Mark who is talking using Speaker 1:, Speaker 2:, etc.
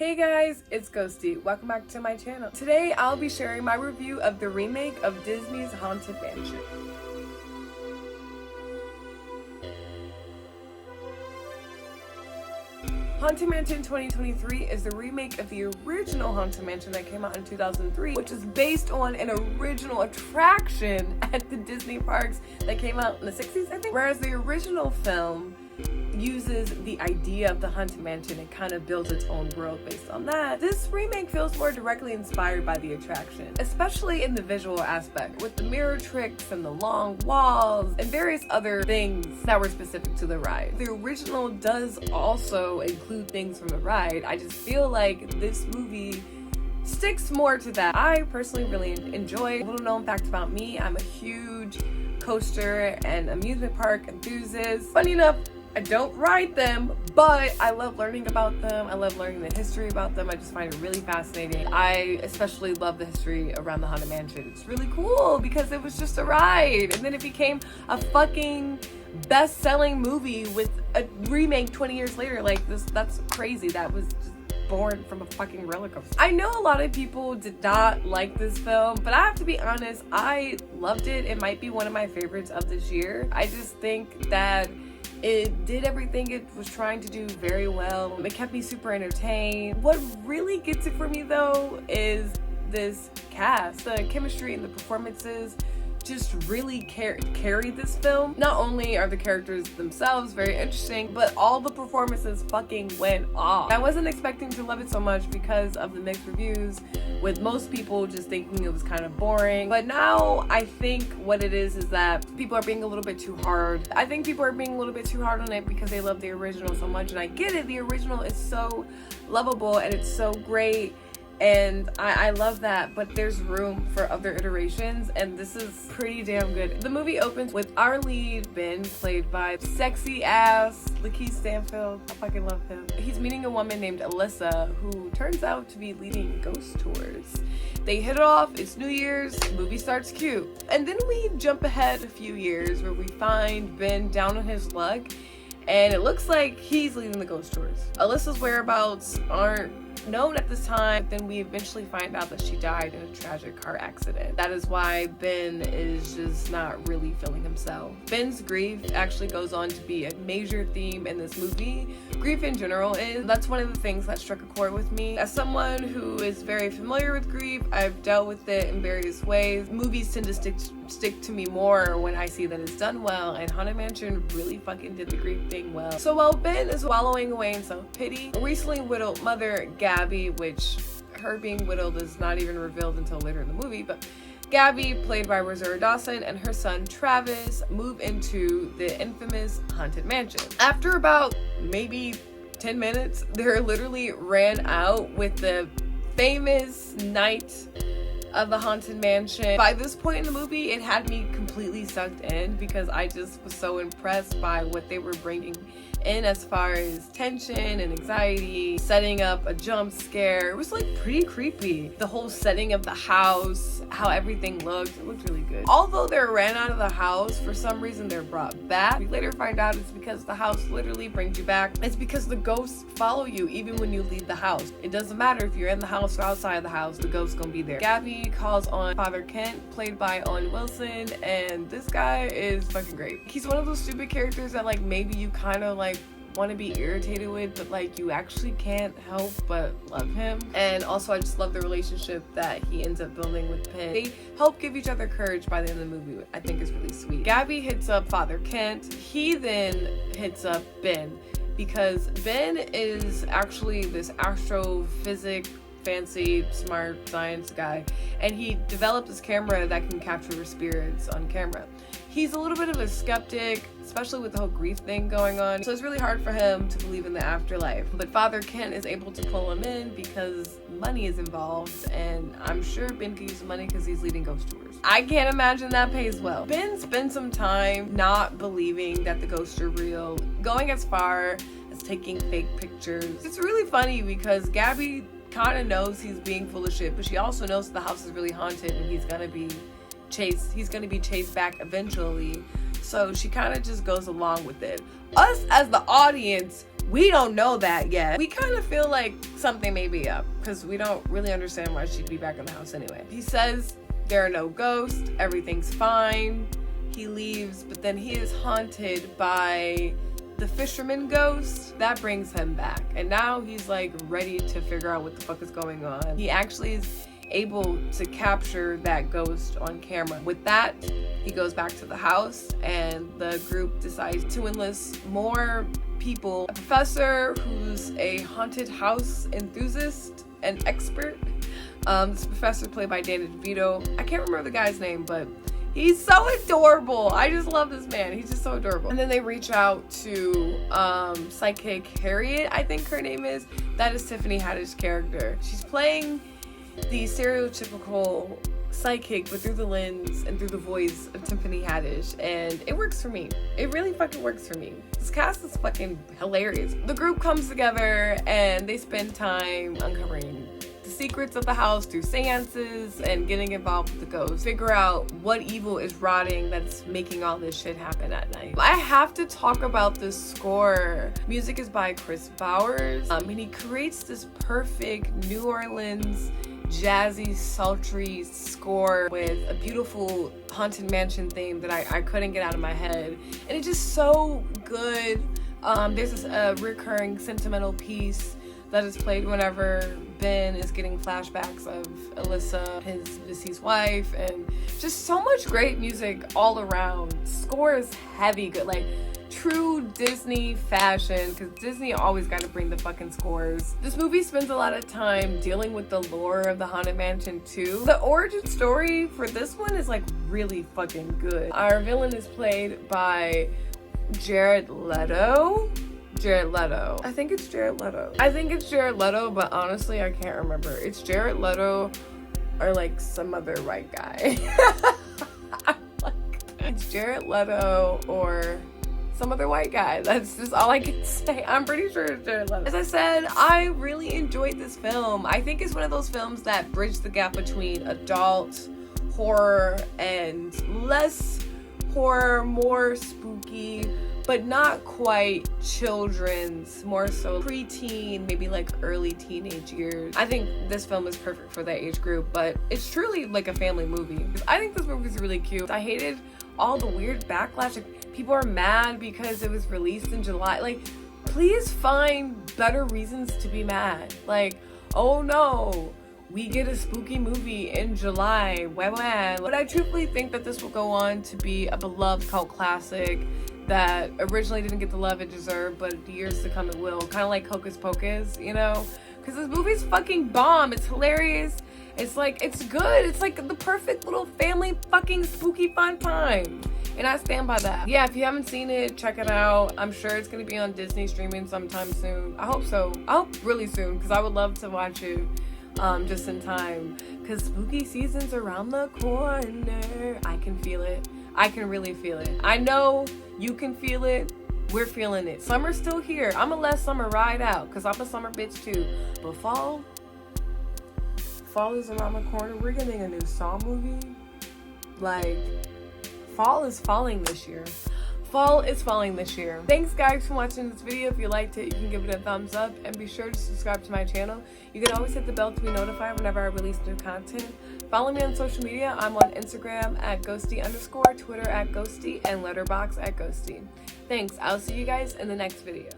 Speaker 1: Hey guys, it's Ghosdee. Welcome back to my channel. Today I'll be sharing my review of the remake of Disney's Haunted Mansion. Haunted Mansion 2023 is the remake of the original Haunted Mansion that came out in 2003, which is based on an original attraction at the Disney parks that came out in the 60s, I think. Whereas the original film uses the idea of the Haunted Mansion and kind of builds its own world based on that. This remake feels more directly inspired by the attraction, especially in the visual aspect, with the mirror tricks and the long walls and various other things that were specific to the ride. The original does also include things from the ride. I just feel like this movie sticks more to that. I personally really enjoy. A little known fact about me, I'm a huge coaster and amusement park enthusiast. Funny enough, I don't ride them, but I love learning about them. I love learning the history about them. I just find it really fascinating. I especially love the history around the Haunted Mansion. It's really cool because it was just a ride, and then it became a fucking best-selling movie with a remake 20 years later. Like this, that's crazy. That was just born from a fucking roller coaster. I know a lot of people did not like this film, but I have to be honest, I loved it. It might be one of my favorites of this year. I just think that it did everything it was trying to do very well. It kept me super entertained. What really gets it for me though is this cast. The chemistry and the performances just really carried this film. Not only are the characters themselves very interesting, but all the performances fucking went off. I wasn't expecting to love it so much because of the mixed reviews, with most people just thinking it was kind of boring. But now I think what it is that people are being a little bit too hard. I think people are being a little bit too hard on it because they love the original so much, and I get it. The original is so lovable and it's so great, and I love that, but there's room for other iterations, and this is pretty damn good. The movie opens with our lead, Ben, played by sexy ass Lakeith Stanfield. I fucking love him. He's meeting a woman named Alyssa who turns out to be leading ghost tours. They hit it off, it's New Year's, the movie starts cute. And then we jump ahead a few years where we find Ben down on his luck, and it looks like he's leading the ghost tours. Alyssa's whereabouts aren't known at this time. Then we eventually find out that she died in a tragic car accident. That is why Ben is just not really feeling himself. Ben's grief actually goes on to be a major theme in this movie. Grief in general is. That's one of the things that struck a chord with me. As someone who is very familiar with grief, I've dealt with it in various ways. Movies tend to stick to me more when I see that it's done well, and Haunted Mansion really fucking did the grief thing well. So while Ben is wallowing away in self-pity, a recently widowed mother, Gabby, which her being widowed is not even revealed until later in the movie, but Gabby, played by Rosario Dawson, and her son Travis move into the infamous Haunted Mansion. After about maybe 10 minutes, they're literally ran out with the famous night of the Haunted Mansion. By this point in the movie, it had me completely sucked in because I just was so impressed by what they were bringing in as far as tension and anxiety, setting up a jump scare. It was like pretty creepy. The whole setting of the house, how everything looked, it looked really good. Although they're ran out of the house, for some reason they're brought back. We later find out it's because the house literally brings you back. It's because the ghosts follow you even when you leave the house. It doesn't matter if you're in the house or outside of the house, the ghost's gonna be there. Gabby calls on Father Kent, played by Owen Wilson, and this guy is fucking great. He's one of those stupid characters that like maybe you kind of like want to be irritated with, but like you actually can't help but love him. And also I just love the relationship that he ends up building with Penn. They help give each other courage by the end of the movie. I think is really sweet. Gabby hits up Father Kent. He then hits up Ben because Ben is actually this astrophysics fancy, smart science guy, and he developed this camera that can capture spirits on camera. He's a little bit of a skeptic, especially with the whole grief thing going on, so it's really hard for him to believe in the afterlife. But Father Kent is able to pull him in because money is involved, and I'm sure Ben can use the money because he's leading ghost tours. I can't imagine that pays well. Ben spends some time not believing that the ghosts are real, going as far as taking fake pictures. It's really funny because Gabby kind of knows he's being full of shit, but she also knows the house is really haunted and he's gonna be chased back eventually. So she kind of just goes along with it. Us as the audience We don't know that yet. We kind of feel like something may be up because we don't really understand why she'd be back in the house anyway. He says there are no ghosts, everything's fine. He leaves, but then he is haunted by the fisherman ghost. That brings him back. And now he's like ready to figure out what the fuck is going on. He actually is able to capture that ghost on camera. With that, he goes back to the house and the group decides to enlist more people. A professor who's a haunted house enthusiast and expert. This professor played by Danny DeVito. I can't remember the guy's name, but he's so adorable. I just love this man. He's just so adorable. And then they reach out to psychic Harriet, I think her name is. That is Tiffany Haddish's character. She's playing the stereotypical psychic, but through the lens and through the voice of Tiffany Haddish, and it works for me. It really fucking works for me. This cast is fucking hilarious. The group comes together and they spend time uncovering the secrets of the house through seances and getting involved with the ghosts. Figure out what evil is rotting that's making all this shit happen at night. I have to talk about the score. Music is by Chris Bowers, and he creates this perfect New Orleans jazzy, sultry score with a beautiful haunted mansion theme that I couldn't get out of my head, and it's just so good. There's this recurring sentimental piece that is played whenever Ben is getting flashbacks of Alyssa, his deceased wife, and just so much great music all around. Score is heavy good, like true Disney fashion, because Disney always got to bring the fucking scores. This movie spends a lot of time dealing with the lore of the Haunted Mansion too. The origin story for this one is like really fucking good. Our villain is played by Jared Leto. I think it's Jared Leto, but honestly I can't remember. It's Jared Leto or like some other white guy. It's Jared Leto or some other white guy. That's just all I can say. I'm pretty sure it's Jared Leto. As I said, I really enjoyed this film. I think it's one of those films that bridge the gap between adult horror and less horror, more spooky, but not quite children's, more so preteen, maybe like early teenage years. I think this film is perfect for that age group, but it's truly like a family movie. I think this movie is really cute. I hated all the weird backlash. Like, people are mad because it was released in July. Like, please find better reasons to be mad. Like, oh no, we get a spooky movie in July. Wah wah. But I truthfully think that this will go on to be a beloved cult classic that originally didn't get the love it deserved, but years to come it will. Kind of like Hocus Pocus, you know? Because this movie's fucking bomb. It's hilarious. It's like, it's good. It's like the perfect little family fucking spooky fun time. And I stand by that. Yeah, if you haven't seen it, check it out. I'm sure it's going to be on Disney streaming sometime soon. I hope so. I hope really soon, because I would love to watch it just in time. Because spooky season's around the corner. I can feel it. I can really feel it. I know you can feel it. We're feeling it. Summer's still here. I'm gonna let summer ride out because I'm a summer bitch too. But fall is around the corner. We're getting a new Saw movie. Like, fall is falling this year. Fall is falling this year. Thanks guys for watching this video. If you liked it, you can give it a thumbs up and be sure to subscribe to my channel. You can always hit the bell to be notified whenever I release new content. Follow me on social media. I'm on Instagram at Ghosdee_, Twitter at Ghosdee, and Letterboxd at Ghosdee. Thanks. I'll see you guys in the next video.